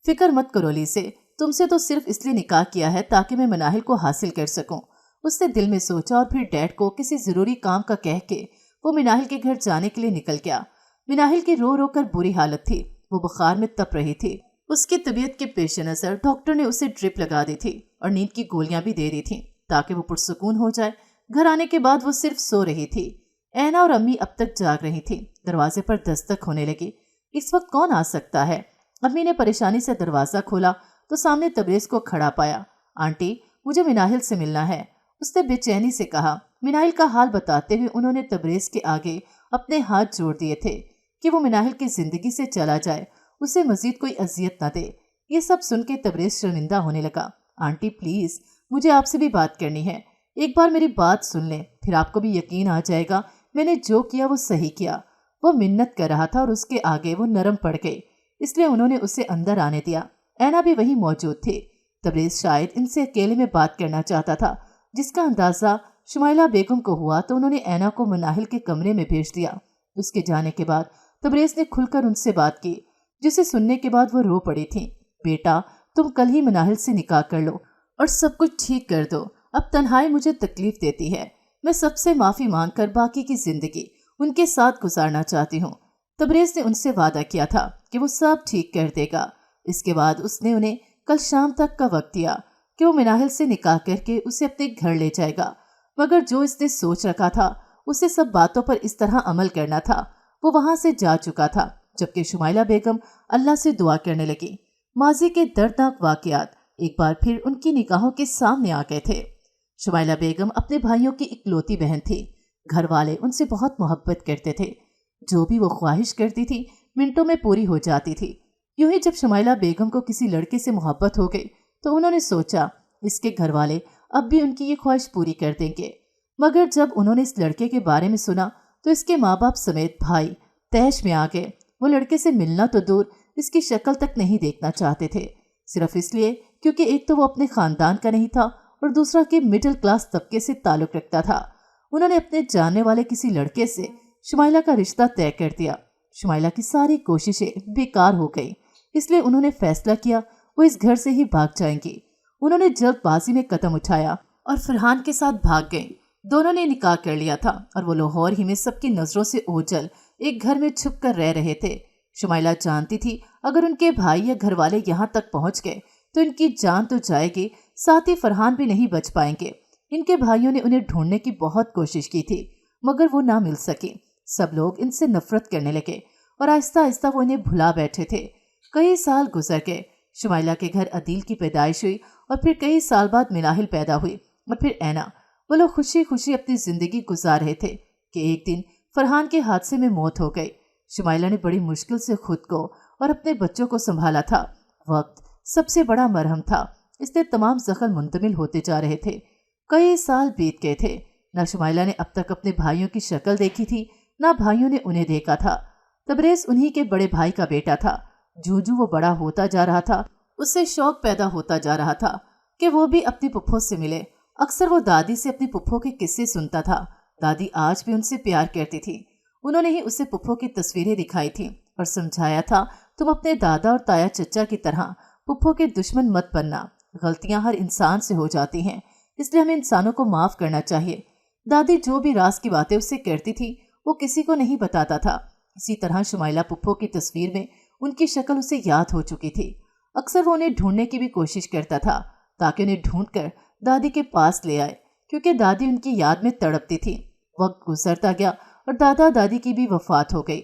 फिक्र मत करो अलीज़े, تم سے تو صرف اس لیے نکاح کیا ہے تاکہ میں مناہل کو حاصل کر سکوں۔ اس نے دل میں سوچا اور پھر ڈیڈ کو کسی ضروری کام کا کہہ کے وہ مناہل کے گھر جانے کے لیے نکل گیا۔ مناہل کی رو رو کر بری حالت تھی، وہ بخار میں تپ رہی تھی۔ اس کی طبیعت کے پیش نظر ڈاکٹر نے اسے ڈرپ لگا دی تھی اور نیند کی گولیاں بھی دے دی تھیں تاکہ وہ پرسکون ہو جائے۔ گھر آنے کے بعد وہ صرف سو رہی تھی۔ اینا اور امی اب تک جاگ رہی تھیں۔ دروازے پر دستک ہونے لگی۔ اس وقت کون آ سکتا ہے؟ امی نے پریشانی سے دروازہ کھولا تو سامنے تبریز کو کھڑا پایا۔ آنٹی، مجھے مناہل سے ملنا ہے، اس نے بے چینی سے کہا۔ مناہل کا حال بتاتے ہوئے انہوں نے تبریز کے آگے اپنے ہاتھ جوڑ دیے تھے کہ وہ مناہل کی زندگی سے چلا جائے، اسے مزید کوئی اذیت نہ دے۔ یہ سب سن کے تبریز شرمندہ ہونے لگا۔ آنٹی پلیز، مجھے آپ سے بھی بات کرنی ہے، ایک بار میری بات سن لیں، پھر آپ کو بھی یقین آ جائے گا میں نے جو کیا وہ صحیح کیا۔ وہ منت کر رہا تھا اور اس کے آگے وہ نرم پڑ گئی، اس لیے انہوں نے اسے اندر آنے دیا۔ اینا بھی وہیں موجود تھی۔ تبریز شاید ان سے اکیلے میں بات کرنا چاہتا تھا، جس کا اندازہ شمائلہ بیگم کو ہوا تو انہوں نے اینا کو مناہل کے کمرے میں بھیج دیا۔ اس کے جانے کے بعد تبریز نے کھل کر ان سے بات کی، جسے سننے کے بعد وہ رو پڑی تھیں۔ بیٹا، تم کل ہی مناہل سے نکاح کر لو اور سب کچھ ٹھیک کر دو۔ اب تنہائی مجھے تکلیف دیتی ہے، میں سب سے معافی مانگ کر باقی کی زندگی ان کے ساتھ گزارنا چاہتی ہوں۔ تبریز نے ان سے وعدہ کیا تھا کہ وہ سب ٹھیک کر دے گا۔ اس کے بعد اس نے انہیں کل شام تک کا وقت دیا کہ وہ مناہل سے نکاح کر کے اسے اپنے گھر لے جائے گا، مگر جو اس نے سوچ رکھا تھا اسے سب باتوں پر اس طرح عمل کرنا تھا۔ وہ وہاں سے جا چکا تھا، جبکہ شمائلہ بیگم اللہ سے دعا کرنے لگی۔ ماضی کے دردناک واقعات ایک بار پھر ان کی نگاہوں کے سامنے آ گئے تھے۔ شمائلہ بیگم اپنے بھائیوں کی اکلوتی بہن تھی۔ گھر والے ان سے بہت محبت کرتے تھے، جو بھی وہ خواہش کرتی تھی منٹوں میں پوری ہو جاتی تھی۔ یوں ہی جب شمائلہ بیگم کو کسی لڑکے سے محبت ہو گئی تو انہوں نے سوچا اس کے گھر والے اب بھی ان کی یہ خواہش پوری کر دیں گے، مگر جب انہوں نے اس لڑکے کے بارے میں سنا تو اس کے ماں باپ سمیت بھائی طیش میں آ گئے۔ وہ لڑکے سے ملنا تو دور، اس کی شکل تک نہیں دیکھنا چاہتے تھے، صرف اس لیے کیونکہ ایک تو وہ اپنے خاندان کا نہیں تھا اور دوسرا کہ مڈل کلاس طبقے سے تعلق رکھتا تھا۔ انہوں نے اپنے جاننے والے کسی لڑکے سے شمائلہ کا رشتہ طے کر دیا۔ شمائلہ کی ساری کوششیں بیکار ہو گئی، اس لیے انہوں نے فیصلہ کیا وہ اس گھر سے ہی بھاگ جائیں گی۔ انہوں نے جلد بازی میں قدم اٹھایا اور فرحان کے ساتھ بھاگ گئیں۔ دونوں نے نکاح کر لیا تھا اور وہ لاہور ہی میں سب کی نظروں سے اوجھل ایک گھر میں چھپ کر رہ رہے تھے۔ شمائلہ جانتی تھی اگر ان کے بھائی یا گھر والے یہاں تک پہنچ گئے تو ان کی جان تو جائے گی، ساتھ ہی فرحان بھی نہیں بچ پائیں گے۔ ان کے بھائیوں نے انہیں ڈھونڈنے کی بہت کوشش کی تھی مگر وہ نہ مل سکی۔ سب لوگ ان سے نفرت کرنے لگے اور آہستہ آہستہ وہ انہیں بھلا بیٹھے تھے۔ کئی سال گزر گئے۔ شمائلہ کے گھر عدیل کی پیدائش ہوئی اور پھر کئی سال بعد مناہل پیدا ہوئی اور پھر اینا۔ وہ لوگ خوشی خوشی اپنی زندگی گزار رہے تھے کہ ایک دن فرحان کے حادثے میں موت ہو گئی۔ شمائلہ نے بڑی مشکل سے خود کو اور اپنے بچوں کو سنبھالا تھا۔ وقت سب سے بڑا مرہم تھا، اس نے تمام زخم منتقل ہوتے جا رہے تھے۔ کئی سال بیت گئے تھے، نہ شمائلہ نے اب تک اپنے بھائیوں کی شکل دیکھی تھی نہ بھائیوں نے انہیں دیکھا تھا۔ تبریز انہی کے بڑے بھائی کا بیٹا تھا۔ جو وہ بڑا ہوتا جا رہا تھا اس سے شوق پیدا ہوتا جا رہا تھا کہ وہ بھی اپنی پھپھو سے ملے۔ اکثر وہ دادی سے اپنی پھپھو کے قصے سنتا تھا۔ دادی آج بھی ان سے پیار کرتی تھی۔ انہوں نے ہی اسے پھپھو کی تصویریں دکھائی تھیں اور سمجھایا تھا تم اپنے دادا اور تایا چچا کی طرح پھپھو کے دشمن مت بننا، غلطیاں ہر انسان سے ہو جاتی ہیں، اس لیے ہمیں انسانوں کو معاف کرنا چاہیے۔ دادی جو بھی راز کی باتیں اس سے کرتی تھی وہ کسی کو نہیں بتاتا تھا۔ اسی طرح شمائلہ پھپھو کی تصویر میں ان کی شکل اسے یاد ہو چکی تھی۔ اکثر وہ انہیں ڈھونڈنے کی بھی کوشش کرتا تھا تاکہ انہیں ڈھونڈ کر دادی کے پاس لے آئے، کیونکہ دادی ان کی یاد میں تڑپتی تھی۔ وقت گزرتا گیا اور دادا دادی کی بھی وفات ہو گئی۔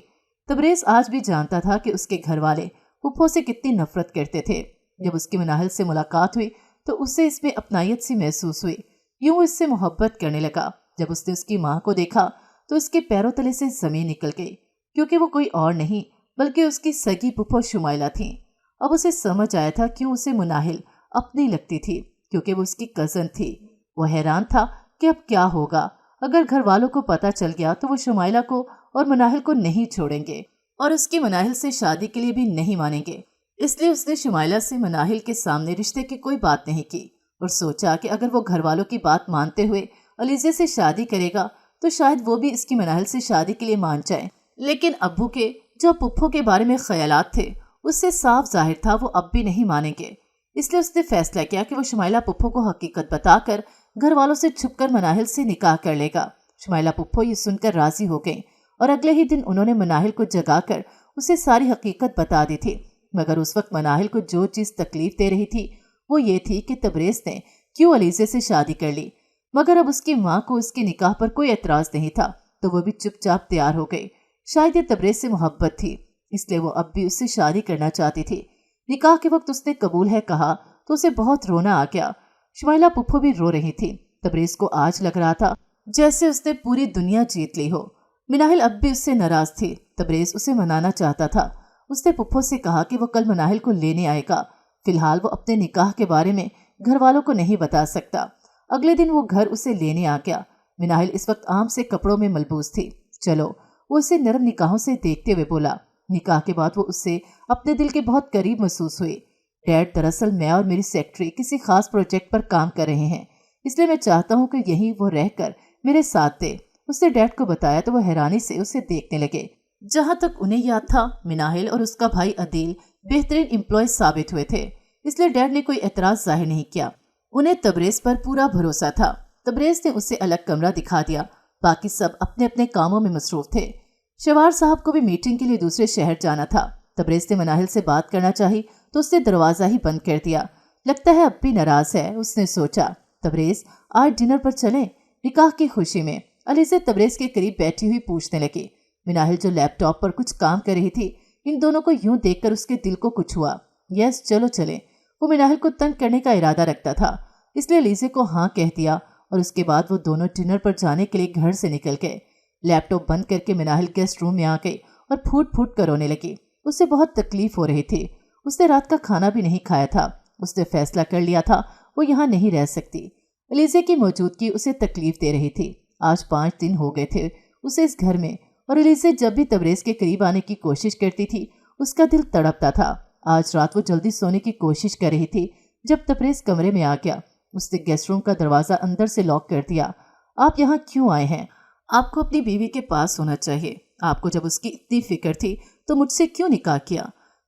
تبریز آج بھی جانتا تھا کہ اس کے گھر والے پھپھو سے کتنی نفرت کرتے تھے۔ جب اس کی مناہل سے ملاقات ہوئی تو اسے اس میں اپنائیت سی محسوس ہوئی، یوں وہ اس سے محبت کرنے لگا۔ جب اس نے اس کی ماں کو دیکھا تو اس کے پیروں تلے سے زمین نکل گئی، کیونکہ وہ کوئی اور نہیں بلکہ اس کی سگی پھپھو شمائلہ تھیں۔ اب اسے سمجھ آیا تھا کیوں اسے مناہل اپنی لگتی تھی، کیونکہ وہ اس کی کزن تھی۔ وہ حیران تھا کہ اب کیا ہوگا۔ اگر گھر والوں کو پتہ چل گیا تو وہ شمائلہ کو اور مناہل کو نہیں چھوڑیں گے اور اس کی مناہل سے شادی کے لیے بھی نہیں مانیں گے۔ اس لیے اس نے شمائلہ سے مناہل کے سامنے رشتے کی کوئی بات نہیں کی اور سوچا کہ اگر وہ گھر والوں کی بات مانتے ہوئے علیزے سے شادی کرے گا تو شاید وہ بھی اس کی مناہل سے شادی کے لیے مان جائیں۔ لیکن ابو کے جو پھپھو کے بارے میں خیالات تھے اس سے صاف ظاہر تھا وہ اب بھی نہیں مانیں گے۔ اس لیے اس نے فیصلہ کیا کہ وہ شمائلہ پھپھو کو حقیقت بتا کر گھر والوں سے چھپ کر مناہل سے نکاح کر لے گا۔ شمائلہ پھپھو یہ سن کر راضی ہو گئیں اور اگلے ہی دن انہوں نے مناہل کو جگا کر اسے ساری حقیقت بتا دی تھی۔ مگر اس وقت مناہل کو جو چیز تکلیف دے رہی تھی وہ یہ تھی کہ تبریز نے کیوں علیزے سے شادی کر لی۔ مگر اب اس کی ماں کو اس کے نکاح پر کوئی اعتراض نہیں تھا تو وہ بھی چپ چاپ تیار ہو گئی۔ شاید یہ تبریز سے محبت تھی، اس لیے وہ اب بھی اس سے شادی کرنا چاہتی تھی۔ نکاح کے وقت اس نے قبول ہے کہا تو اسے بہت رونا آ گیا۔ شمائلہ پھپھو بھی رو رہی تھی۔ تبریز کو آج لگ رہا تھا جیسے اس نے پوری دنیا جیت لی ہو۔ مناہل اب بھی اس سے ناراض تھی۔ تبریز اسے منانا چاہتا تھا۔ اس نے پھپھو سے کہا کہ وہ کل مناہل کو لینے آئے گا۔ فی الحال وہ اپنے نکاح کے بارے میں گھر والوں کو نہیں بتا سکتا۔ اگلے دن وہ گھر اسے لینے آ گیا۔ مناہل اس وقت عام سے کپڑوں میں ملبوس تھی۔ چلو، وہ اسے نرم نگاہوں سے دیکھتے ہوئے بولا۔ نکاح کے بعد وہ اس سے اپنے دل کے بہت قریب محسوس ہوئی۔ ڈیڈ، دراصل میں اور میری سیکرٹری کسی خاص پروجیکٹ پر کام کر رہے ہیں، اس لیے میں چاہتا ہوں کہ یہیں وہ رہ کر میرے ساتھ دے۔ اس نے ڈیڈ کو بتایا تو وہ حیرانی سے اسے دیکھنے لگے۔ جہاں تک انہیں یاد تھا مناہل اور اس کا بھائی عدیل بہترین امپلائی ثابت ہوئے تھے، اس لیے ڈیڈ نے کوئی اعتراض ظاہر نہیں کیا۔ انہیں تبریز پر پورا بھروسہ تھا۔ تبریز نے اسے الگ کمرہ دکھا دیا۔ باقی سب اپنے اپنے کاموں میں مصروف تھے۔ شوار صاحب کو بھی میٹنگ کے لیے دوسرے شہر جانا تھا۔ تبریز نے مناہل سے بات کرنا چاہی تو اس نے دروازہ ہی بند کر دیا۔ لگتا ہے اب بھی ناراض ہے، اس نے سوچا۔ تبریز، آج ڈنر پر چلیں؟ نکاح کی خوشی میں علیزہ تبریز کے قریب بیٹھی ہوئی پوچھنے لگی۔ مناہل جو لیپ ٹاپ پر کچھ کام کر رہی تھی، ان دونوں کو یوں دیکھ کر اس کے دل کو کچھ ہوا۔ یس، چلو چلیں۔ وہ مناہل کو تنگ کرنے کا ارادہ رکھتا تھا، اس لیے علیزہ کو ہاں کہہ دیا اور اس کے بعد وہ دونوں ڈنر پر جانے کے لیے گھر سے نکل گئے۔ لیپ ٹاپ بند کر کے مناہل گیسٹ روم میں آ گئی اور پھوٹ پھوٹ کر رونے لگی۔ اسے بہت تکلیف ہو رہی تھی۔ اس نے رات کا کھانا بھی نہیں کھایا تھا۔ اس نے فیصلہ کر لیا تھا وہ یہاں نہیں رہ سکتی۔ علیزہ کی موجودگی اسے تکلیف دے رہی تھی۔ آج 5 دن ہو گئے تھے اسے اس گھر میں، اور علیزہ جب بھی تبریز کے قریب آنے کی کوشش کرتی تھی اس کا دل تڑپتا تھا۔ آج رات وہ جلدی سونے کی کوشش کر رہی تھی جب تبریز کمرے میں آ گیا۔ اس نے گیسٹ روم کا دروازہ اندر سے لاک کر دیا۔ آپ یہاں کیوں آئے ہیں؟ آپ کو اپنی بیوی کے پاس ہونا چاہیے۔ آپ کو جب اس کی اتنی فکر تھی تو مجھ سے کیوں نکاح کیا؟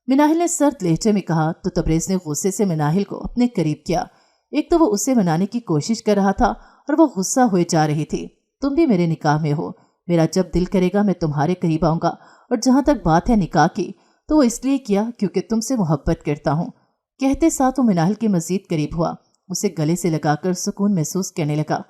مناہل نے سرد لہجے میں کہا تو تبریز نے غصے سے مناہل کو اپنے قریب کیا۔ ایک تو وہ اسے منانے کی کوشش کر رہا تھا اور وہ غصہ ہوئے جا رہی تھی۔ تم بھی میرے نکاح میں ہو، میرا جب دل کرے گا میں تمہارے قریب آؤں گا، اور جہاں تک بات ہے نکاح کی تو وہ اس لیے کیا کیونکہ تم سے محبت کرتا ہوں۔ کہتے ساتھ وہ مناہل کے مزید قریب ہوا، اسے گلے سے لگا کر سکون محسوس کرنے لگا،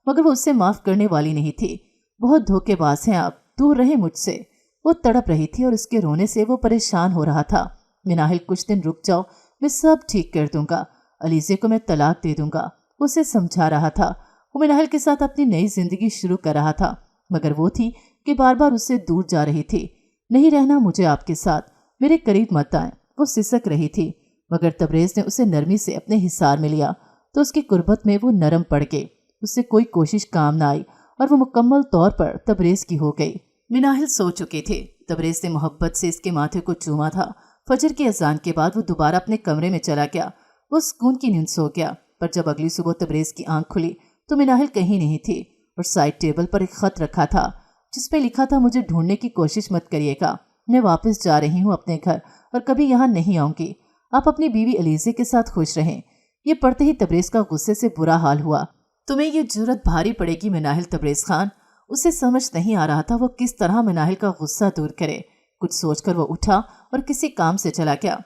مگر وہ اسے معاف کرنے والی نہیں تھی۔ بہت دھوکے باز ہیں آپ، دور رہے مجھ سے۔ وہ تڑپ رہی تھی اور اس کے رونے سے وہ پریشان ہو رہا تھا۔ مناہل، کچھ دن رک جاؤ، میں سب ٹھیک کر دوں گا، علیزہ کو میں طلاق دے دوں گا، اسے سمجھا رہا تھا۔ وہ مناہل کے ساتھ اپنی نئی زندگی شروع کر رہا تھا، مگر وہ تھی کہ بار بار اس سے دور جا رہی تھی۔ نہیں رہنا مجھے آپ کے ساتھ، میرے قریب مت آئیں، وہ سسک رہی تھی۔ مگر تبریز نے اسے نرمی سے اپنے حصار میں لیا تو اس کی قربت میں وہ نرم پڑ گئی۔ اس سے کوئی کوشش کام نہ آئی اور وہ مکمل طور پر تبریز کی ہو گئی۔ مناہل سو چکے تھے۔ تبریز نے محبت سے اس کے ماتھے کو چوما تھا۔ فجر کی اذان کے بعد وہ دوبارہ اپنے کمرے میں چلا گیا۔ وہ سکون کی نیند سو گیا، پر جب اگلی صبح تبریز کی آنکھ کھلی تو مناہل کہیں نہیں تھی، اور سائڈ ٹیبل پر ایک خط رکھا تھا جس پہ لکھا تھا، مجھے ڈھونڈنے کی کوشش مت کریے گا، میں واپس جا رہی ہوں اپنے گھر اور کبھی یہاں نہیں آؤں گی۔ آپ اپنی بیوی علیزہ کے ساتھ خوش رہیں۔ یہ پڑھتے ہی تبریز کا غصے سے برا حال ہوا۔ تمہیں یہ جرت بھاری پڑے گی مناہل تبریز خان۔ اسے سمجھ نہیں آ رہا تھا وہ کس طرح مناہل کا غصہ دور کرے۔ کچھ سوچ کر وہ اٹھا اور کسی کام سے چلا گیا۔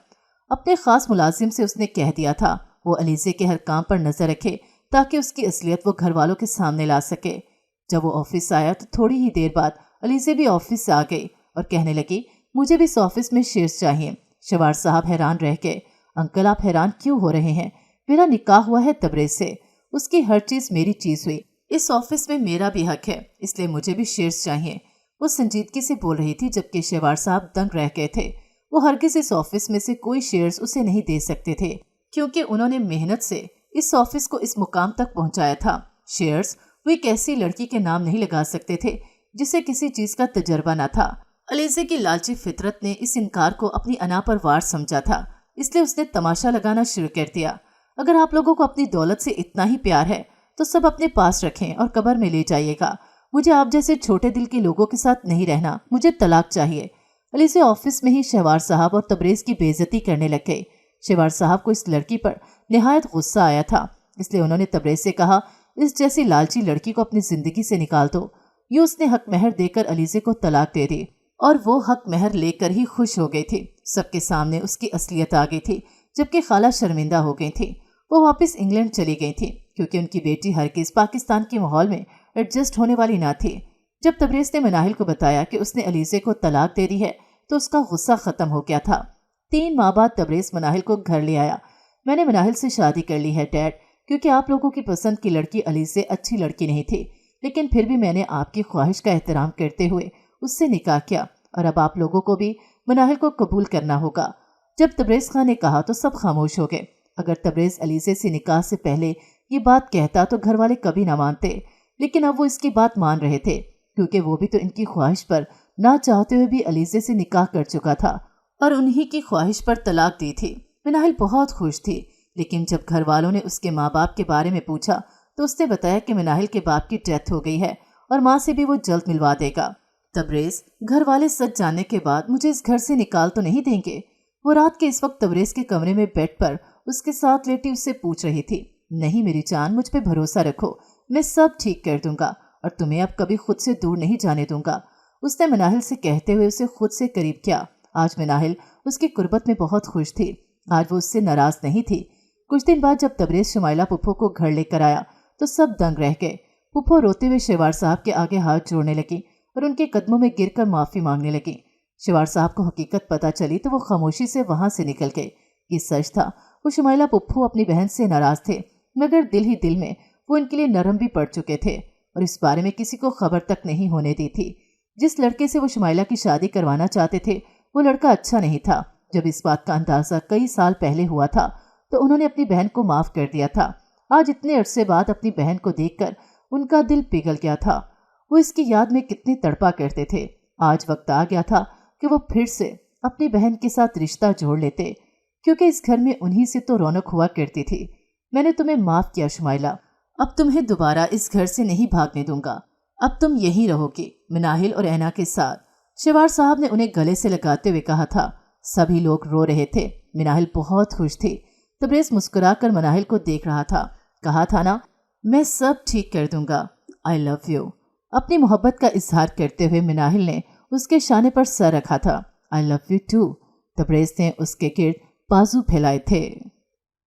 اپنے خاص ملازم سے اس نے کہہ دیا تھا وہ علیزہ کے ہر کام پر نظر رکھے تاکہ اس کی اصلیت وہ گھر والوں کے سامنے لا سکے۔ جب وہ آفس آیا تو تھوڑی ہی دیر بعد علیزہ بھی آفس سے آ گئی اور کہنے لگی، مجھے بھی اس آفس میں شیئرز چاہیے۔ شوار صاحب حیران رہ گئے۔ انکل، آپ حیران کیوں ہو رہے ہیں؟ میرا نکاح ہوا ہے تبریز سے، اس کی ہر چیز میری چیز ہوئی، اس آفس میں میرا بھی حق ہے، اس لیے مجھے بھی شیئرز چاہیے۔ وہ سنجیدگی سے بول رہی تھی جبکہ شوار صاحب دنگ رہ گئے تھے۔ وہ ہرگز اس آفس میں سے کوئی شیئرز اسے نہیں دے سکتے تھے کیونکہ انہوں نے محنت سے اس آفس کو اس مقام تک پہنچایا تھا۔ شیئرز وہ ایک ایسی لڑکی کے نام نہیں لگا سکتے تھے جسے کسی چیز کا تجربہ نہ تھا۔ علیزہ کی لالچی فطرت نے اس انکار کو اپنی انا پر وار سمجھا تھا، اس لیے اس نے تماشا لگانا شروع کر دیا۔ اگر آپ لوگوں کو اپنی دولت سے اتنا ہی پیار ہے تو سب اپنے پاس رکھیں اور قبر میں لے جائیے گا۔ مجھے آپ جیسے چھوٹے دل کے لوگوں کے ساتھ نہیں رہنا، مجھے طلاق چاہیے۔ علیزہ آفس میں ہی شوار صاحب اور تبریز کی بے عزتی کرنے لگ گئی۔ शेवार साहब को इस लड़की पर निहायत गुस्सा आया था, इसलिए उन्होंने तबरेज़ से कहा, इस जैसी लालची लड़की को अपनी जिंदगी से निकाल दो। ये उसने हक महर देकर अलीज़े को तलाक दे दी और वो हक महर लेकर ही खुश हो गई थी। सबके सामने उसकी असलियत आ गई थी, जबकि खाला शर्मिंदा हो गई थी। वो वापस इंग्लैंड चली गई थी क्योंकि उनकी बेटी हरगिज़ पाकिस्तान के माहौल में एडजस्ट होने वाली ना थी। जब तबरेज़ ने मनाहिल को बताया कि उसने अलीज़े को तलाक दे दी है तो उसका गुस्सा ख़त्म हो गया था। 3 माह बाद तबरेज़ मनाहिल को घर ले आया। मैंने मनाहिल से शादी कर ली है डैड, क्योंकि आप लोगों की पसंद की लड़की अलीज़े अच्छी लड़की नहीं थी, लेकिन फिर भी मैंने आपकी ख्वाहिश का एहतराम करते हुए उससे निकाह किया और अब आप लोगों को भी मनाहिल को कबूल करना होगा। जब तबरेज़ खान ने कहा तो सब खामोश हो गए। अगर तबरेज़ अलीज़े से निकाह से पहले ये बात कहता तो घर वाले कभी ना मानते, लेकिन अब वो इसकी बात मान रहे थे क्योंकि वो भी तो इनकी ख्वाहिश पर ना चाहते हुए भी अलीज़े से निकाह कर चुका था और उन्हीं की ख्वाहिश पर तलाक दी थी। मनाहिल बहुत खुश थी, लेकिन जब घर वालों ने उसके माँ बाप के बारे में पूछा तो उसने बताया कि मनाहिल के बाप की डेथ हो गई है और माँ से भी वो जल्द मिलवा देगा। तबरेज़, घर वाले सच जानने के बाद मुझे इस घर से निकाल तो नहीं देंगे? वो रात के इस वक्त तबरेज़ के कमरे में बेड पर उसके साथ लेटी उससे पूछ रही थी। नहीं मेरी जान, मुझ पे भरोसा रखो, मैं सब ठीक कर दूंगा और तुम्हें अब कभी खुद से दूर नहीं जाने दूंगा, उसने मनाहिल से कहते हुए उसे खुद से करीब किया। आज मनाहिल उसकी कुर्बत में बहुत खुश थी। आज वो उससे नाराज नहीं थी। कुछ दिन बाद जब तबरेज़ शुमाइला पुप्पो को घर लेकर आया तो सब दंग रह गए। पुप्पो रोते हुए शेवार साहब के आगे हाथ जोड़ने लगी और उनके कदमों में गिरकर माफ़ी मांगने लगी। शेवार साहब को हकीकत पता चली तो वो खामोशी से वहां से निकल गए। ये सच था, वो शुमाइला पुप्पो अपनी बहन से नाराज थे, मगर दिल ही दिल में वो इनके लिए नरम भी पड़ चुके थे और इस बारे में किसी को खबर तक नहीं होने दी थी। जिस लड़के से वो शुमाइला की शादी करवाना चाहते थे वो लड़का अच्छा नहीं था। जब इस बात का अंदाज़ा कई साल पहले हुआ था तो उन्होंने अपनी बहन को माफ़ कर दिया था। आज इतने अरसे बाद अपनी बहन को देखकर उनका दिल पिघल गया था। वो इसकी याद में कितने तड़पा करते थे। आज वक्त आ गया था कि वो फिर से अपनी बहन के साथ रिश्ता जोड़ लेते, क्योंकि इस घर में उन्हीं से तो रौनक हुआ करती थी। मैंने तुम्हें माफ़ किया शुमाइला, अब तुम्हें दोबारा इस घर से नहीं भागने दूंगा। अब तुम यहीं रहोगी मनाहिल और ऐना के साथ, शेवार साहब ने उन्हें गले से लगाते हुए कहा था। सभी लोग रो रहे थे। मनाहिल बहुत खुश थी। तबरेज़ मुस्कुराकर मनाहिल को देख रहा था। कहा था ना, मैं सब ठीक कर दूंगा, आई लव यू। अपनी मोहब्बत का इजहार करते हुए मनाहिल ने उसके शाने पर सर रखा था। I love you too. Tabrez ने उसके गिर्द बाजू फैलाए थे।